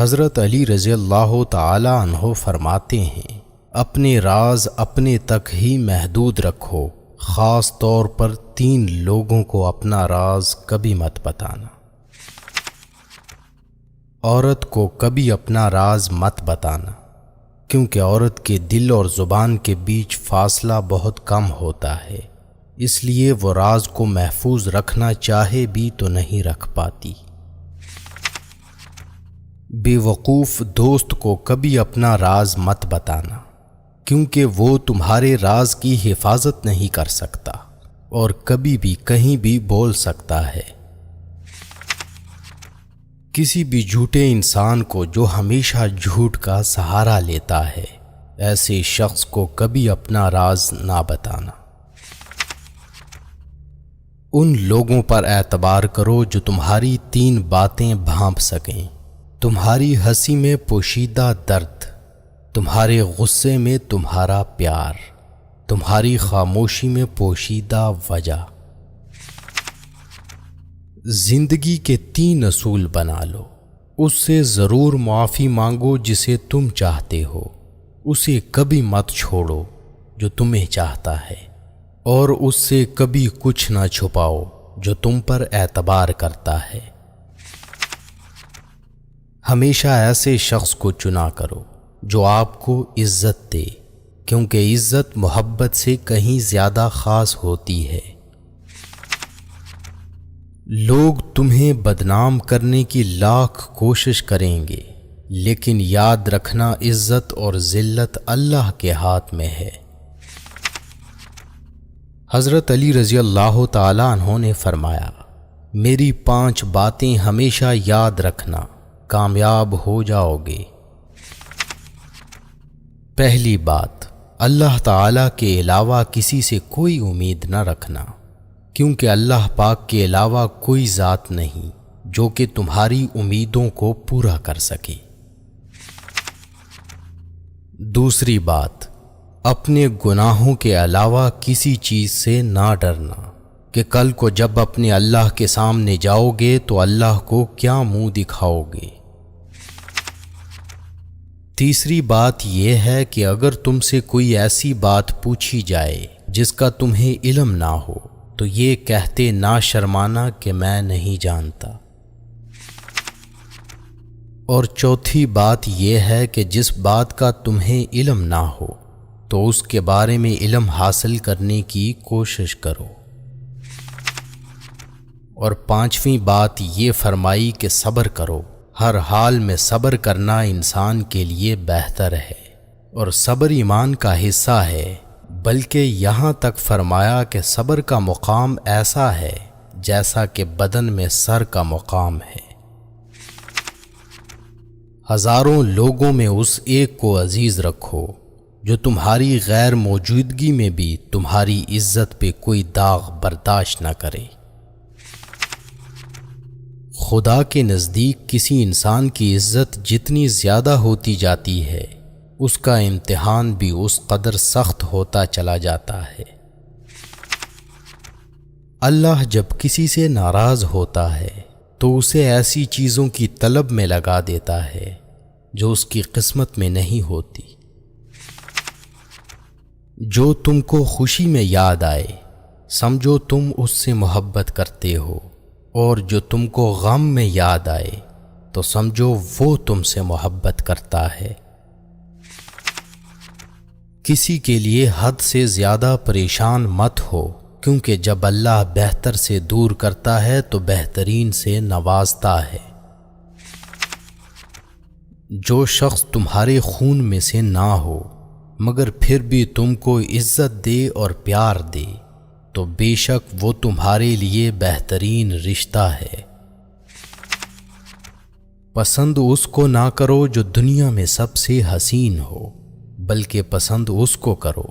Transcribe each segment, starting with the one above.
حضرت علی رضی اللہ تعالی عنہ فرماتے ہیں، اپنے راز اپنے تک ہی محدود رکھو، خاص طور پر 3 لوگوں کو اپنا راز کبھی مت بتانا۔ عورت کو کبھی اپنا راز مت بتانا، کیونکہ عورت کے دل اور زبان کے بیچ فاصلہ بہت کم ہوتا ہے، اس لیے وہ راز کو محفوظ رکھنا چاہے بھی تو نہیں رکھ پاتی۔ بے وقوف دوست کو کبھی اپنا راز مت بتانا، کیونکہ وہ تمہارے راز کی حفاظت نہیں کر سکتا اور کبھی بھی کہیں بھی بول سکتا ہے۔ کسی بھی جھوٹے انسان کو جو ہمیشہ جھوٹ کا سہارا لیتا ہے، ایسے شخص کو کبھی اپنا راز نہ بتانا۔ ان لوگوں پر اعتبار کرو جو تمہاری 3 باتیں بھانپ سکیں: تمہاری ہنسی میں پوشیدہ درد، تمہارے غصے میں تمہارا پیار، تمہاری خاموشی میں پوشیدہ وجہ۔ زندگی کے 3 اصول بنا لو۔ اس سے ضرور معافی مانگو جسے تم چاہتے ہو، اسے کبھی مت چھوڑو جو تمہیں چاہتا ہے، اور اس سے کبھی کچھ نہ چھپاؤ جو تم پر اعتبار کرتا ہے۔ ہمیشہ ایسے شخص کو چنا کرو جو آپ کو عزت دے، کیونکہ عزت محبت سے کہیں زیادہ خاص ہوتی ہے۔ لوگ تمہیں بدنام کرنے کی لاکھ کوشش کریں گے، لیکن یاد رکھنا عزت اور ذلت اللہ کے ہاتھ میں ہے۔ حضرت علی رضی اللہ تعالی عنہ نے فرمایا، میری 5 باتیں ہمیشہ یاد رکھنا، کامیاب ہو جاؤ گے۔ پہلی بات، اللہ تعالیٰ کے علاوہ کسی سے کوئی امید نہ رکھنا، کیونکہ اللہ پاک کے علاوہ کوئی ذات نہیں جو کہ تمہاری امیدوں کو پورا کر سکے۔ دوسری بات، اپنے گناہوں کے علاوہ کسی چیز سے نہ ڈرنا کہ کل کو جب اپنے اللہ کے سامنے جاؤ گے تو اللہ کو کیا منہ دکھاؤ گے۔ تیسری بات یہ ہے کہ اگر تم سے کوئی ایسی بات پوچھی جائے جس کا تمہیں علم نہ ہو تو یہ کہتے نہ شرمانا کہ میں نہیں جانتا۔ اور چوتھی بات یہ ہے کہ جس بات کا تمہیں علم نہ ہو تو اس کے بارے میں علم حاصل کرنے کی کوشش کرو۔ اور 5ویں بات یہ فرمائی کہ صبر کرو، ہر حال میں صبر کرنا انسان کے لیے بہتر ہے، اور صبر ایمان کا حصہ ہے، بلکہ یہاں تک فرمایا کہ صبر کا مقام ایسا ہے جیسا کہ بدن میں سر کا مقام ہے۔ ہزاروں لوگوں میں اس ایک کو عزیز رکھو جو تمہاری غیر موجودگی میں بھی تمہاری عزت پہ کوئی داغ برداشت نہ کرے۔ خدا کے نزدیک کسی انسان کی عزت جتنی زیادہ ہوتی جاتی ہے، اس کا امتحان بھی اس قدر سخت ہوتا چلا جاتا ہے۔ اللہ جب کسی سے ناراض ہوتا ہے تو اسے ایسی چیزوں کی طلب میں لگا دیتا ہے جو اس کی قسمت میں نہیں ہوتی۔ جو تم کو خوشی میں یاد آئے، سمجھو تم اس سے محبت کرتے ہو، اور جو تم کو غم میں یاد آئے تو سمجھو وہ تم سے محبت کرتا ہے۔ کسی کے لیے حد سے زیادہ پریشان مت ہو، کیونکہ جب اللہ بہتر سے دور کرتا ہے تو بہترین سے نوازتا ہے۔ جو شخص تمہارے خون میں سے نہ ہو مگر پھر بھی تم کو عزت دے اور پیار دے تو بے شک وہ تمہارے لیے بہترین رشتہ ہے۔ پسند اس کو نہ کرو جو دنیا میں سب سے حسین ہو، بلکہ پسند اس کو کرو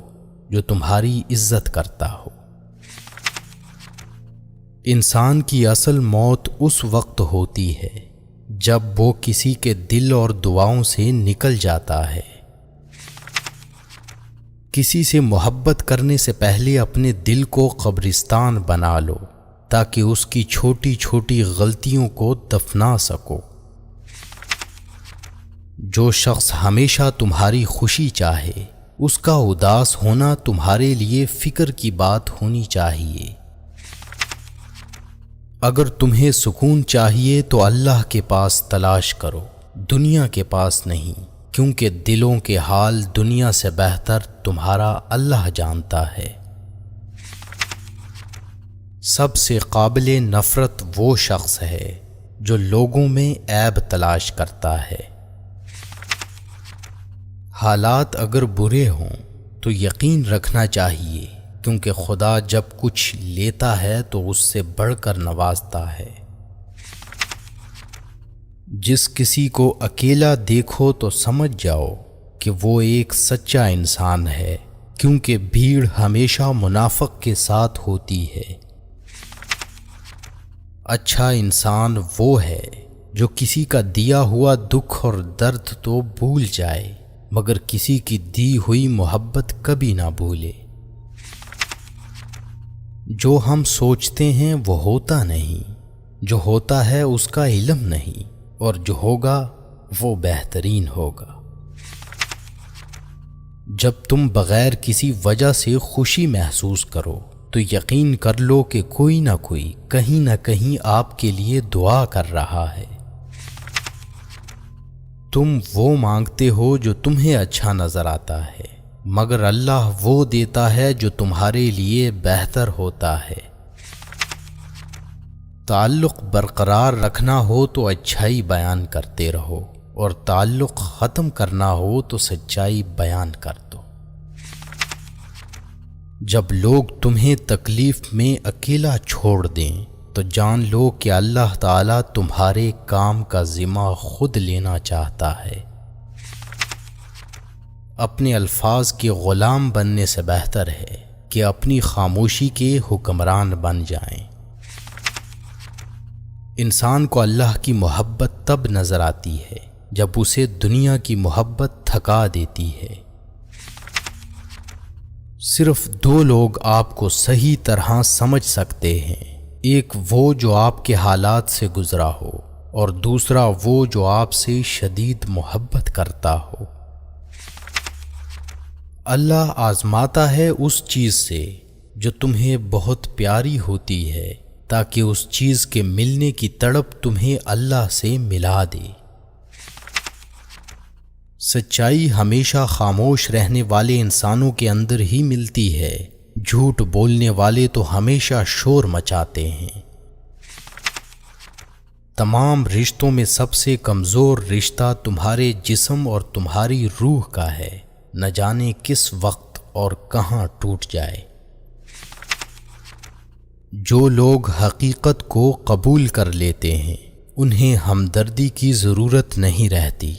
جو تمہاری عزت کرتا ہو۔ انسان کی اصل موت اس وقت ہوتی ہے جب وہ کسی کے دل اور دعاؤں سے نکل جاتا ہے۔ کسی سے محبت کرنے سے پہلے اپنے دل کو قبرستان بنا لو تاکہ اس کی چھوٹی چھوٹی غلطیوں کو دفنا سکو۔ جو شخص ہمیشہ تمہاری خوشی چاہے اس کا اداس ہونا تمہارے لیے فکر کی بات ہونی چاہیے۔ اگر تمہیں سکون چاہیے تو اللہ کے پاس تلاش کرو، دنیا کے پاس نہیں، کیونکہ دلوں کے حال دنیا سے بہتر تمہارا اللہ جانتا ہے۔ سب سے قابل نفرت وہ شخص ہے جو لوگوں میں عیب تلاش کرتا ہے۔ حالات اگر برے ہوں تو یقین رکھنا چاہیے، کیونکہ خدا جب کچھ لیتا ہے تو اس سے بڑھ کر نوازتا ہے۔ جس کسی کو اکیلا دیکھو تو سمجھ جاؤ کہ وہ ایک سچا انسان ہے، کیونکہ بھیڑ ہمیشہ منافق کے ساتھ ہوتی ہے۔ اچھا انسان وہ ہے جو کسی کا دیا ہوا دکھ اور درد تو بھول جائے، مگر کسی کی دی ہوئی محبت کبھی نہ بھولے۔ جو ہم سوچتے ہیں وہ ہوتا نہیں، جو ہوتا ہے اس کا علم نہیں، اور جو ہوگا وہ بہترین ہوگا۔ جب تم بغیر کسی وجہ سے خوشی محسوس کرو تو یقین کر لو کہ کوئی نہ کوئی کہیں نہ کہیں آپ کے لیے دعا کر رہا ہے۔ تم وہ مانگتے ہو جو تمہیں اچھا نظر آتا ہے، مگر اللہ وہ دیتا ہے جو تمہارے لیے بہتر ہوتا ہے۔ تعلق برقرار رکھنا ہو تو اچھائی بیان کرتے رہو، اور تعلق ختم کرنا ہو تو سچائی بیان کر دو۔ جب لوگ تمہیں تکلیف میں اکیلا چھوڑ دیں تو جان لو کہ اللہ تعالیٰ تمہارے کام کا ذمہ خود لینا چاہتا ہے۔ اپنے الفاظ کے غلام بننے سے بہتر ہے کہ اپنی خاموشی کے حکمران بن جائیں۔ انسان کو اللہ کی محبت تب نظر آتی ہے جب اسے دنیا کی محبت تھکا دیتی ہے۔ صرف دو لوگ آپ کو صحیح طرح سمجھ سکتے ہیں، ایک وہ جو آپ کے حالات سے گزرا ہو، اور دوسرا وہ جو آپ سے شدید محبت کرتا ہو۔ اللہ آزماتا ہے اس چیز سے جو تمہیں بہت پیاری ہوتی ہے، تاکہ اس چیز کے ملنے کی تڑپ تمہیں اللہ سے ملا دے۔ سچائی ہمیشہ خاموش رہنے والے انسانوں کے اندر ہی ملتی ہے، جھوٹ بولنے والے تو ہمیشہ شور مچاتے ہیں۔ تمام رشتوں میں سب سے کمزور رشتہ تمہارے جسم اور تمہاری روح کا ہے، نہ جانے کس وقت اور کہاں ٹوٹ جائے۔ جو لوگ حقیقت کو قبول کر لیتے ہیں انہیں ہمدردی کی ضرورت نہیں رہتی۔